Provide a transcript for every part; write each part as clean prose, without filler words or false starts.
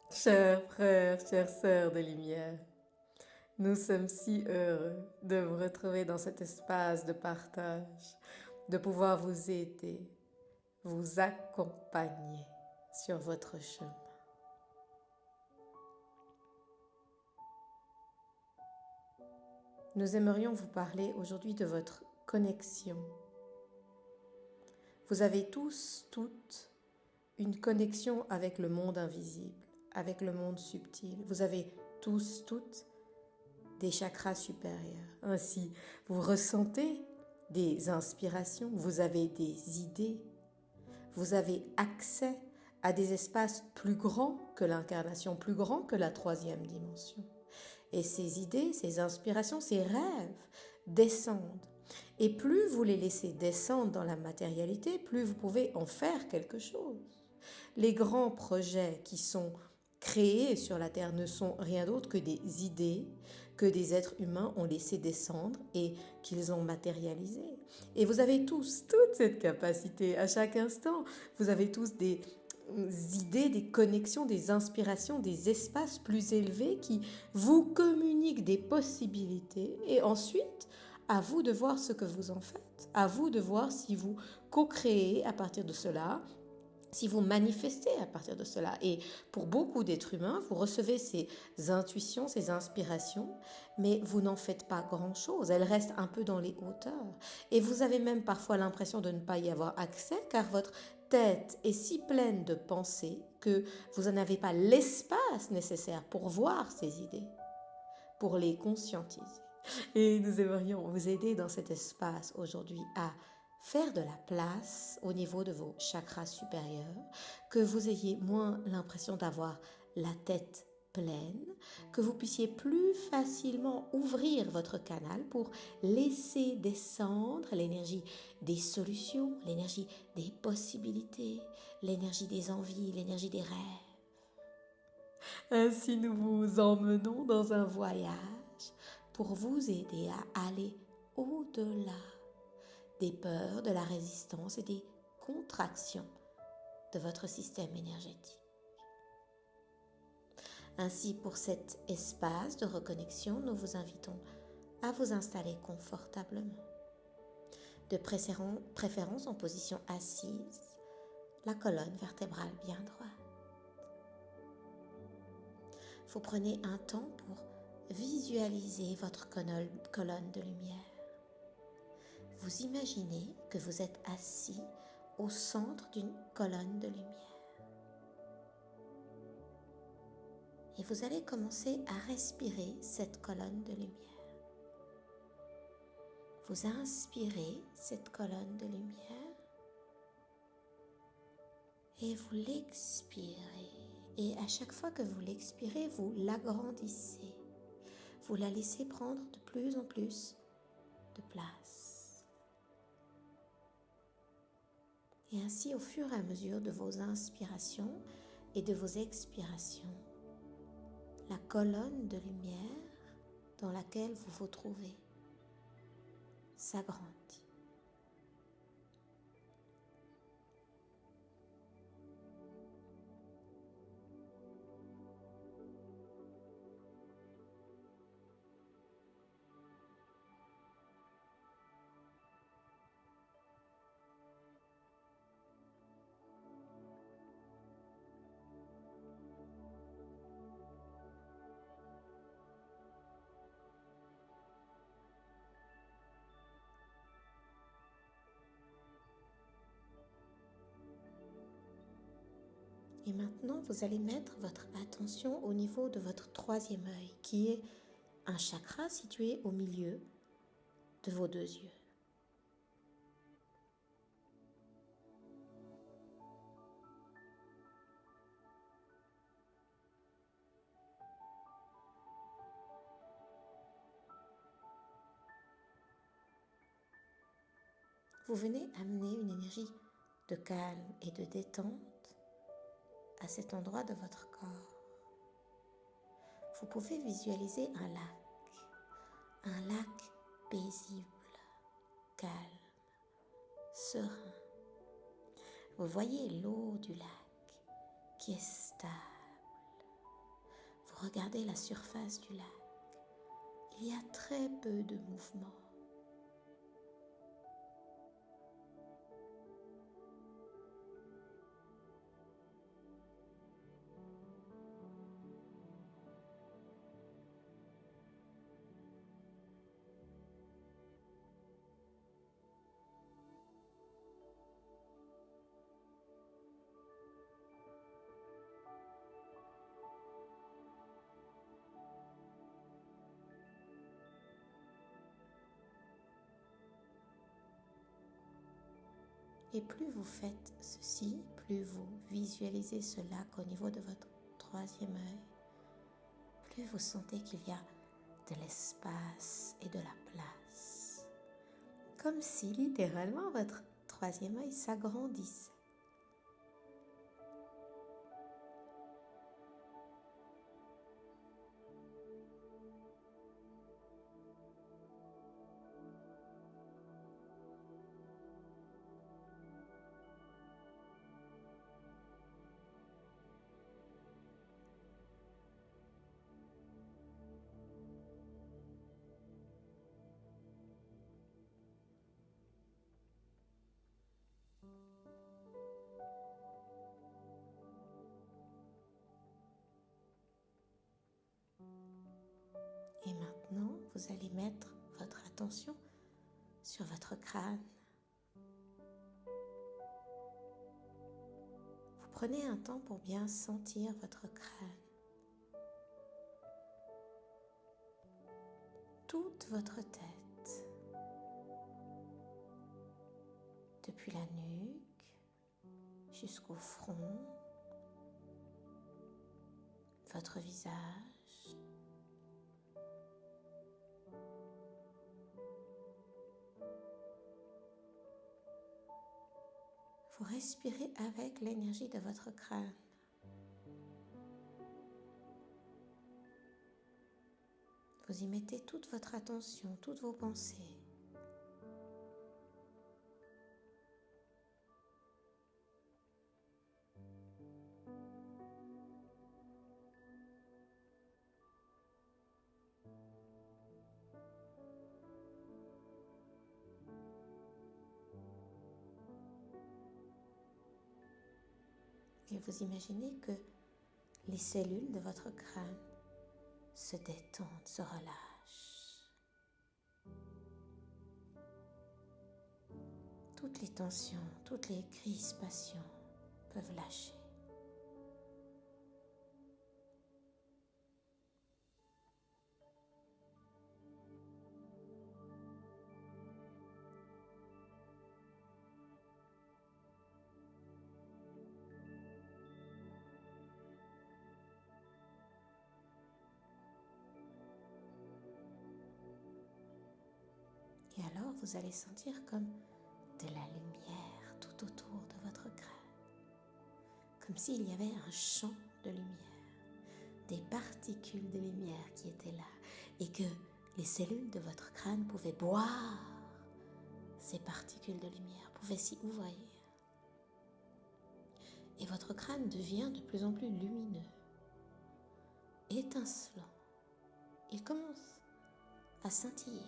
Chers frères, chères sœurs de lumière, nous sommes si heureux de vous retrouver dans cet espace de partage, de pouvoir vous aider, vous accompagner sur votre chemin. Nous aimerions vous parler aujourd'hui de votre connexion. Vous avez tous, toutes, une connexion avec le monde invisible, avec le monde subtil. Vous avez tous, toutes, des chakras supérieurs. Ainsi, vous ressentez des inspirations, vous avez des idées, vous avez accès à des espaces plus grands que l'incarnation, plus grands que la troisième dimension. Et ces idées, ces inspirations, ces rêves descendent. Et plus vous les laissez descendre dans la matérialité, plus vous pouvez en faire quelque chose. Les grands projets qui sont créés sur la Terre ne sont rien d'autre que des idées que des êtres humains ont laissé descendre et qu'ils ont matérialisées. Et vous avez tous toute cette capacité à chaque instant. Vous avez tous des idées, des connexions, des inspirations, des espaces plus élevés qui vous communiquent des possibilités. Et ensuite, à vous de voir ce que vous en faites. À vous de voir si vous co-créez à partir de cela, si vous manifestez à partir de cela. Et pour beaucoup d'êtres humains, vous recevez ces intuitions, ces inspirations, mais vous n'en faites pas grand-chose. Elles restent un peu dans les hauteurs. Et vous avez même parfois l'impression de ne pas y avoir accès, car votre tête est si pleine de pensées que vous n'en avez pas l'espace nécessaire pour voir ces idées, pour les conscientiser. Et nous aimerions vous aider dans cet espace aujourd'hui à faire de la place au niveau de vos chakras supérieurs, que vous ayez moins l'impression d'avoir la tête pleine, que vous puissiez plus facilement ouvrir votre canal pour laisser descendre l'énergie des solutions, l'énergie des possibilités, l'énergie des envies, l'énergie des rêves. Ainsi nous vous emmenons dans un voyage pour vous aider à aller au-delà des peurs, de la résistance et des contractions de votre système énergétique. Ainsi, pour cet espace de reconnexion, nous vous invitons à vous installer confortablement, de préférence en position assise, la colonne vertébrale bien droite. Vous prenez un temps pour visualiser votre colonne de lumière. Vous imaginez que vous êtes assis au centre d'une colonne de lumière. Et vous allez commencer à respirer cette colonne de lumière. Vous inspirez cette colonne de lumière et vous l'expirez. Et à chaque fois que vous l'expirez, vous l'agrandissez. Vous la laissez prendre de plus en plus de place. Et ainsi, au fur et à mesure de vos inspirations et de vos expirations, la colonne de lumière dans laquelle vous vous trouvez s'agrandit. Et maintenant, vous allez mettre votre attention au niveau de votre troisième œil, qui est un chakra situé au milieu de vos deux yeux. Vous venez amener une énergie de calme et de détente à cet endroit de votre corps. Vous pouvez visualiser un lac paisible, calme, serein. Vous voyez l'eau du lac qui est stable, Vous regardez la surface du lac. Il y a très peu de mouvement. Et plus vous faites ceci, plus vous visualisez ce lac au niveau de votre troisième œil, plus vous sentez qu'il y a de l'espace et de la place. Comme si littéralement votre troisième œil s'agrandissait. Et maintenant, vous allez mettre votre attention sur votre crâne. Vous prenez un temps pour bien sentir votre crâne. Toute votre tête, depuis la nuque jusqu'au front, votre visage, vous respirez avec l'énergie de votre crâne. Vous y mettez toute votre attention, toutes vos pensées. Et vous imaginez que les cellules de votre crâne se détendent, se relâchent. Toutes les tensions, toutes les crispations peuvent lâcher. Et alors, vous allez sentir comme de la lumière tout autour de votre crâne. Comme s'il y avait un champ de lumière, des particules de lumière qui étaient là et que les cellules de votre crâne pouvaient boire ces particules de lumière, pouvaient s'y ouvrir. Et votre crâne devient de plus en plus lumineux, étincelant. Il commence à scintiller.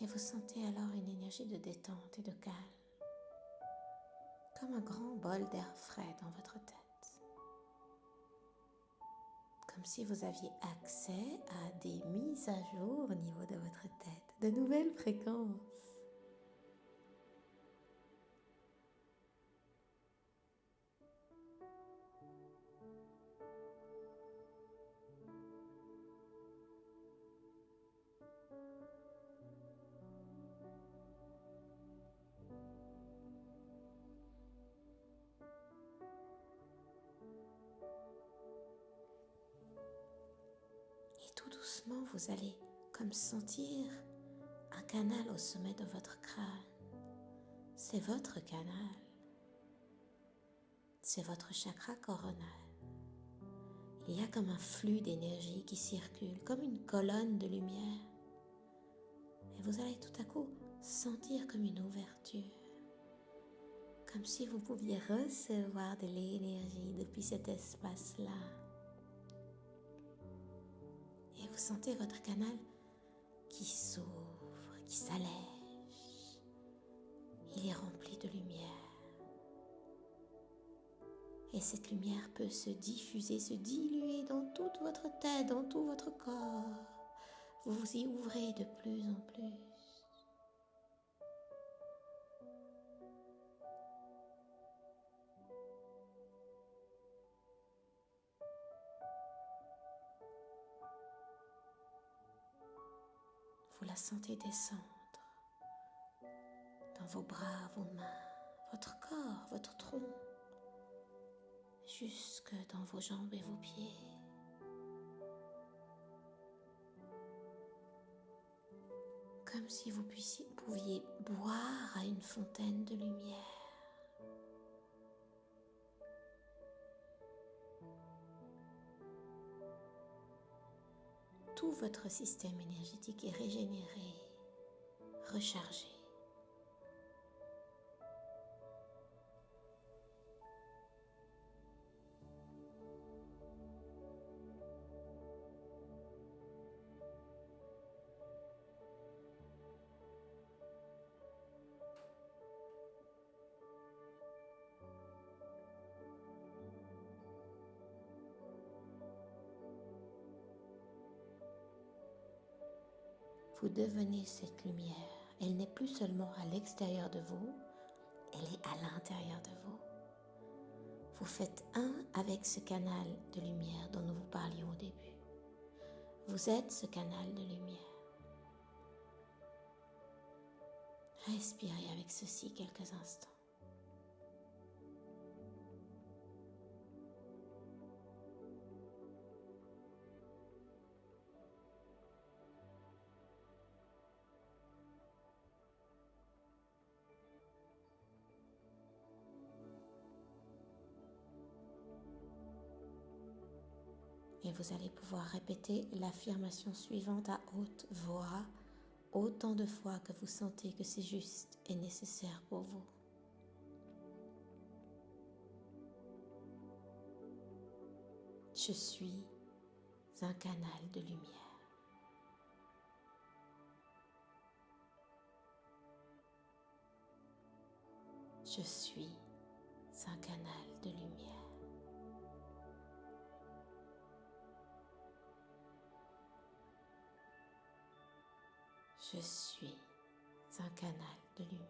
Et vous sentez alors une énergie de détente et de calme, comme un grand bol d'air frais dans votre tête, comme si vous aviez accès à des mises à jour au niveau de votre tête, de nouvelles fréquences. Et tout doucement, vous allez comme sentir un canal au sommet de votre crâne. C'est votre canal. C'est votre chakra coronal. Il y a comme un flux d'énergie qui circule, comme une colonne de lumière. Et vous allez tout à coup sentir comme une ouverture. Comme si vous pouviez recevoir de l'énergie depuis cet espace-là. Et vous sentez votre canal qui s'ouvre, qui s'allège. Il est rempli de lumière. Et cette lumière peut se diffuser, se diluer dans toute votre tête, dans tout votre corps. Vous vous y ouvrez de plus en plus. Vous la sentez descendre dans vos bras, vos mains, votre corps, votre tronc, jusque dans vos jambes et vos pieds. Comme si vous pouviez boire à une fontaine de lumière. Tout votre système énergétique est régénéré, rechargé. Vous devenez cette lumière. Elle n'est plus seulement à l'extérieur de vous, elle est à l'intérieur de vous. Vous faites un avec ce canal de lumière dont nous vous parlions au début. Vous êtes ce canal de lumière. Respirez avec ceci quelques instants. Et vous allez pouvoir répéter l'affirmation suivante à haute voix, autant de fois que vous sentez que c'est juste et nécessaire pour vous. Je suis un canal de lumière. Je suis un canal de lumière. Je suis un canal de lumière.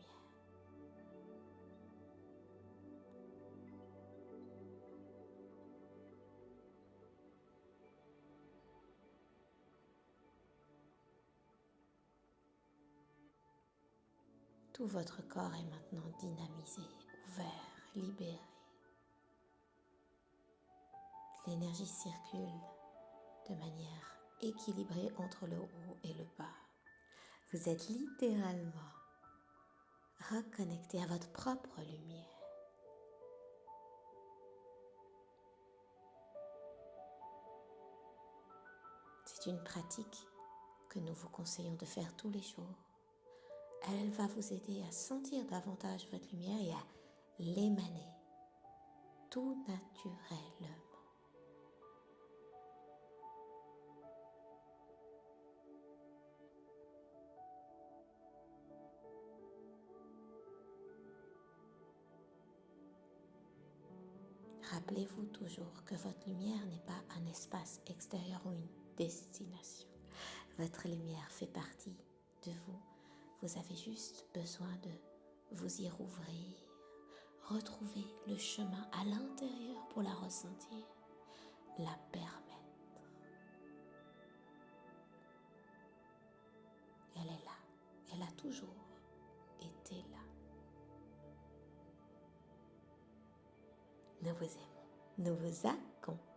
Tout votre corps est maintenant dynamisé, ouvert, libéré. L'énergie circule de manière équilibrée entre le haut et le bas. Vous êtes littéralement reconnecté à votre propre lumière. C'est une pratique que nous vous conseillons de faire tous les jours. Elle va vous aider à sentir davantage votre lumière et à l'émaner tout naturellement. Rappelez-vous toujours que votre lumière n'est pas un espace extérieur ou une destination. Votre lumière fait partie de vous. Vous avez juste besoin de vous y rouvrir. Retrouver le chemin à l'intérieur pour la ressentir, la permettre. Elle est là. Elle a toujours été là. Nous vous aimons. Nous vous accompagnons.